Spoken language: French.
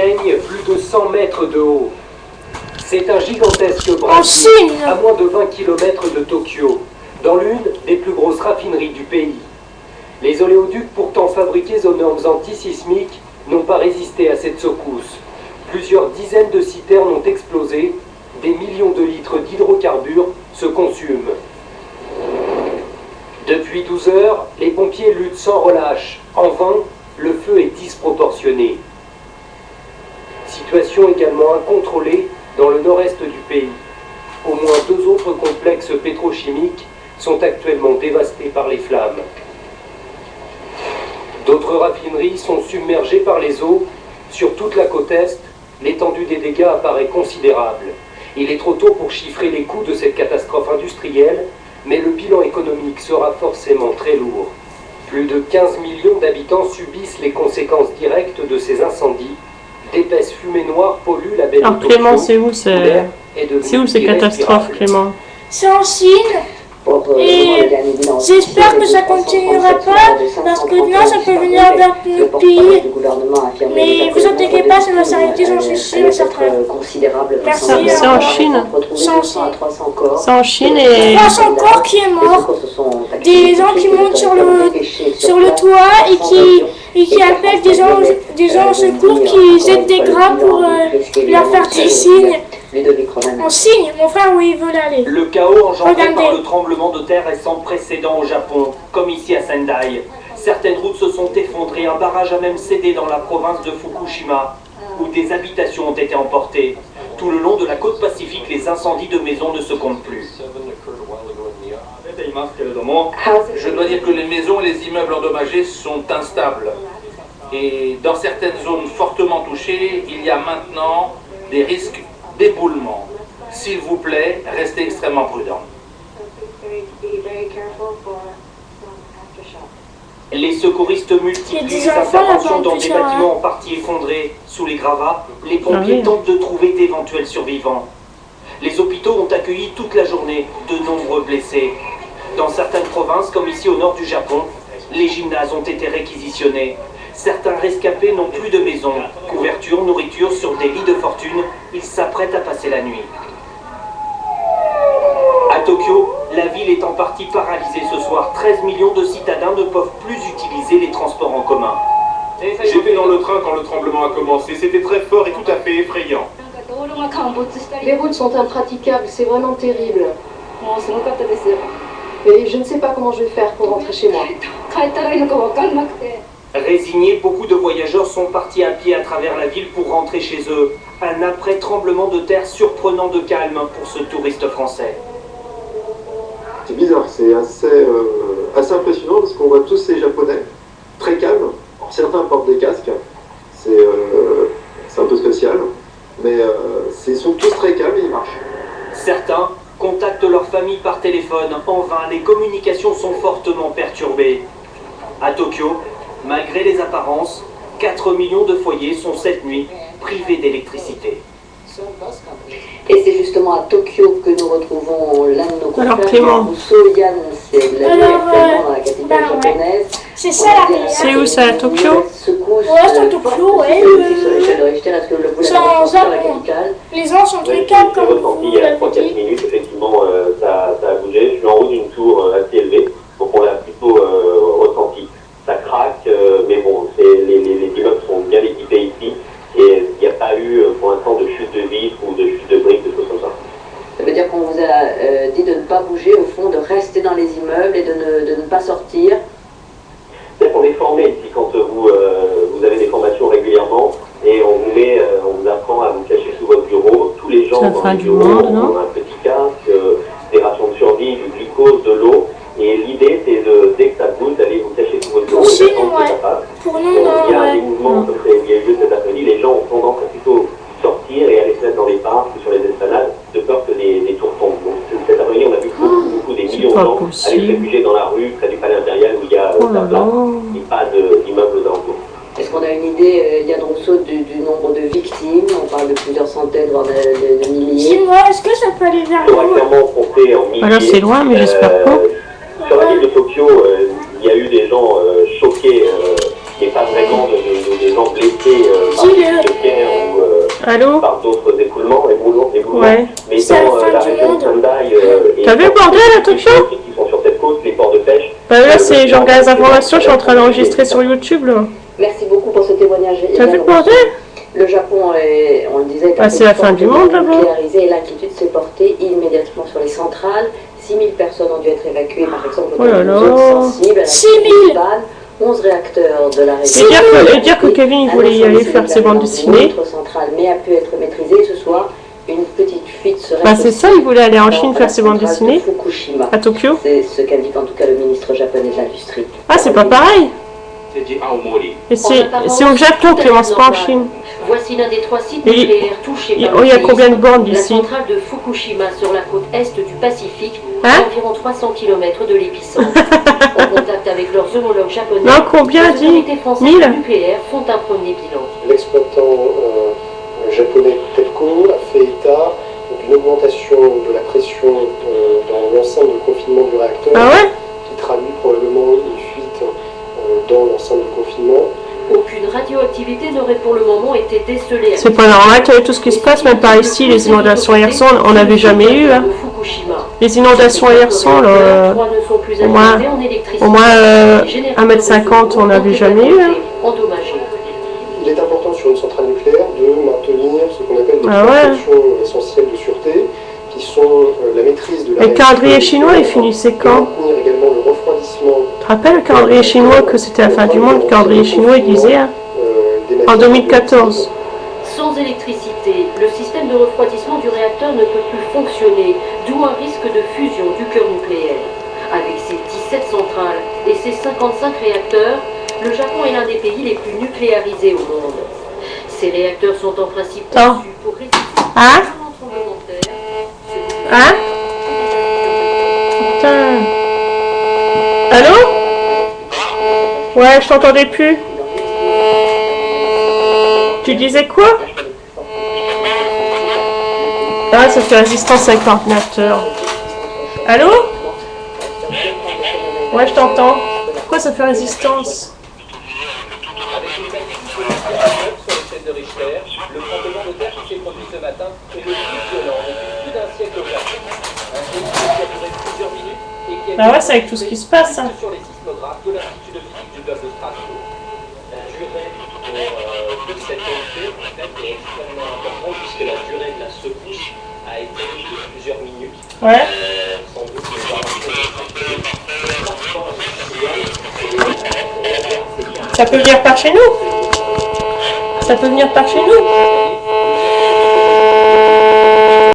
atteignent plus de 100 mètres de haut. C'est un gigantesque En brasier Chine. à moins de 20 km de Tokyo, dans l'une des plus grosses raffineries du pays. Les oléoducs, pourtant fabriqués aux normes antisismiques, n'ont pas résisté à cette secousse. Plusieurs dizaines de citernes ont explosé, des millions de litres d'hydrocarbures se consument. Depuis 12 heures, les pompiers luttent sans relâche. En vain, le feu est disproportionné. Situation également incontrôlée dans le nord-est du pays. Au moins 2 autres complexes pétrochimiques sont actuellement dévastés par les flammes. D'autres raffineries sont submergées par les eaux. Sur toute la côte est, l'étendue des dégâts apparaît considérable. Il est trop tôt pour chiffrer les coûts de cette catastrophe industrielle, mais le bilan économique sera forcément très lourd. Plus de 15 millions d'habitants subissent les conséquences directes de ces incendies. D'épaisses fumées noires polluent la baie de Alors Tokyo. Clément, c'est où ces catastrophes, irrespirable. Clément? C'est en Chine. Et j'espère que ça continuera pas, parce que non, ça peut venir vers notre pays. Mais vous inquiétez pas, ça va s'arrêter, j'en suis sûr, ça fera. Merci. C'est en Chine. C'est en Chine. C'est en Chine et... 300 corps qui est mort. Des gens qui montent sur le toit et qui appellent des gens au secours qui jettent des grappes pour leur faire des signes. On signe, mon frère, où il veut aller. Le chaos engendré Regardez. par le tremblement de terre est sans précédent au Japon, comme ici à Sendai. Certaines routes se sont effondrées, un barrage a même cédé dans la province de Fukushima, où des habitations ont été emportées. Tout le long de la côte pacifique, les incendies de maisons ne se comptent plus. Je dois dire que les maisons et les immeubles endommagés sont instables. Et dans certaines zones fortement touchées, il y a maintenant des risques d'éboulement. S'il vous plaît, restez extrêmement prudents. Les secouristes multiplient Il y a des les enfants interventions là-bas, dans en des plus, bâtiments en partie effondrés sous les gravats. Les pompiers tentent de trouver d'éventuels survivants. Les hôpitaux ont accueilli toute la journée de nombreux blessés. Dans certaines provinces, comme ici au nord du Japon, les gymnases ont été réquisitionnés. Certains rescapés n'ont plus de maison. Couverture, nourriture sur des lits de fortune, ils s'apprêtent à passer la nuit. À Tokyo, la ville est en partie paralysée ce soir. 13 millions de citadins ne peuvent plus utiliser les transports en commun. J'étais dans le train quand le tremblement a commencé. C'était très fort et tout à fait effrayant. Les routes sont impraticables, c'est vraiment terrible. Et je ne sais pas comment je vais faire pour rentrer chez moi. Résignés, beaucoup de voyageurs sont partis à pied à travers la ville pour rentrer chez eux. Un après-tremblement de terre surprenant de calme pour ce touriste français. C'est bizarre, c'est assez impressionnant parce qu'on voit tous ces Japonais très calmes. Alors, certains portent des casques, c'est un peu spécial, mais ils sont tous très calmes et ils marchent. Certains contactent leur famille par téléphone. En vain, les communications sont fortement perturbées. À Tokyo, malgré les apparences, 4 millions de foyers sont cette nuit privés d'électricité. Et c'est justement à Tokyo que nous retrouvons l'un de nos Alors, confrères, Clément. Rousseau Yann, c'est la vie actuellement dans la capitale japonaise. C'est ça la réalité. C'est où ça, à Tokyo? Ouais, c'est à Tokyo, ouais. C'est en Japon. Les gens sont très calmes comme vous Il y a l'avez 3-4 dit. minutes, effectivement, ça a bougé. Je suis en haut d'une tour assez élevée, donc on l'a plutôt ressenti. Ça craque, mais bon, les immeubles sont bien équipés ici, et il n'y a pas eu pour l'instant de chute de vitres ou de chute de briques, de choses comme ça. Ça veut dire qu'on vous a dit de ne pas bouger, au fond, de rester dans les immeubles et de ne pas sortir. C'est qu'on est formé ici quand vous avez des formations régulièrement, et on vous apprend à vous cacher sous votre bureau. Tous les gens dans le bureau ont un petit casque, des rations de survie, du glucose, de l'eau. Et l'idée, c'est dès que ça bouge, d'aller vous cacher sous votre bureau et d'attendre que ça passe. Pour nous, il y a des mouvements comme il y a eu lieu cet après-midi. Les gens ont tendance à plutôt sortir et aller se mettre dans les parcs ou sur les esplanades de peur que des tours tombent. Donc cet après-midi, on a vu beaucoup des millions de gens aller se réfugier dans la rue, près du palais impérial où il y a la place et pas d'immeubles aux alentours. Est-ce qu'on a une idée, Yann Rousseau, du nombre de victimes? On parle de plusieurs centaines, voire de milliers. Dis-moi, est-ce que ça peut aller vers On va nous? clairement compter en milliers. Alors c'est loin, mais j'espère pas. Sur la ville de Tokyo, il y a eu des gens choqués, mais pas vraiment de gens blessés par de pierre Allô? par d'autres écoulements, éboulements. Ouais. Mais dans la région de Sendai t'as vu le bordel à Tokyo? qui sont sur cette côte, les ports de pêche. Bah là, c'est, je regarde les informations, je suis en train d'enregistrer sur YouTube, là. Merci beaucoup pour ce témoignage. T'as vu le bordel? Le Japon, on le disait, bah, c'est la fin du monde là-bas. Et l'inquiétude s'est portée immédiatement sur les centrales. 6000 personnes ont dû être évacuées, par exemple, oh là là. sensibles. 6000 11 réacteurs de la région. C'est dire que Kevin il voulait y aller faire ses bandes dessinées. Centrale, mais a pu être maîtrisée ce soir. Une petite fuite serait. Bah c'est ça, il voulait aller en Chine faire ses bandes dessinées. À Tokyo. C'est ce qu'indique en tout cas le ministre japonais de l'industrie. Ah c'est pas pareil. Et c'est au Japon, Clémence, pas en Chine. Voici l'un des 3 sites nucléaires touchés par il y a combien de bornes d'ici? La centrale de Fukushima sur la côte est du Pacifique, à environ 300 km de l'épicentre. En contact avec leurs homologues japonais, non, combien les autorités françaises nucléaires font un premier bilan. L'exploitant japonais TEPCO a fait état d'une augmentation de la pression dans l'enceinte de confinement du réacteur, qui traduit probablement une fuite dans l'enceinte de confinement. Aucune radioactivité n'aurait pour le moment été décelée. C'est pas normal, tu vois tout ce qui se passe, même par ici, les inondations hier soir, on n'avait jamais eu. Hein. Les inondations hier soir, au moins 1,50 m, on n'avait jamais eu. Hein. Il est important sur une centrale nucléaire de maintenir ce qu'on appelle des précautions essentielles de sûreté, qui sont la maîtrise de la... Et le calendrier chinois, il finissait quand? Également le refroidissement. Tu te rappelles le calendrier chinois, que c'était la fin du monde? Le calendrier chinois, il disait, hein, en 2014. Sans électricité, le système de refroidissement du réacteur ne peut plus fonctionner, d'où un risque de fusion du cœur nucléaire. Avec ses 17 centrales et ses 55 réacteurs, le Japon est l'un des pays les plus nucléarisés au monde. Ces réacteurs sont en principe conçus pour résister à un tremblement de terre. Hein? Putain. Allô? Ouais, je t'entendais plus. Tu disais quoi? Ah, ça fait résistance avec l'ordinateur. Allô? Ouais, je t'entends. Pourquoi ça fait résistance? De Richter, le tremblement de terre qui s'est produit ce matin est le plus violent depuis plus d'un siècle au Japon. Un séisme qui a duré plusieurs minutes et qui a bah ouais, c'est avec tout ce qui se passe. Hein. Sur les sismographes de l'Institut de physique du globe de Strasbourg. La durée de cette onde en fait, est extrêmement importante puisque la durée de la secousse a été de plusieurs minutes. Ouais. Sans doute ça peut venir par chez nous. Ça peut venir par chez nous.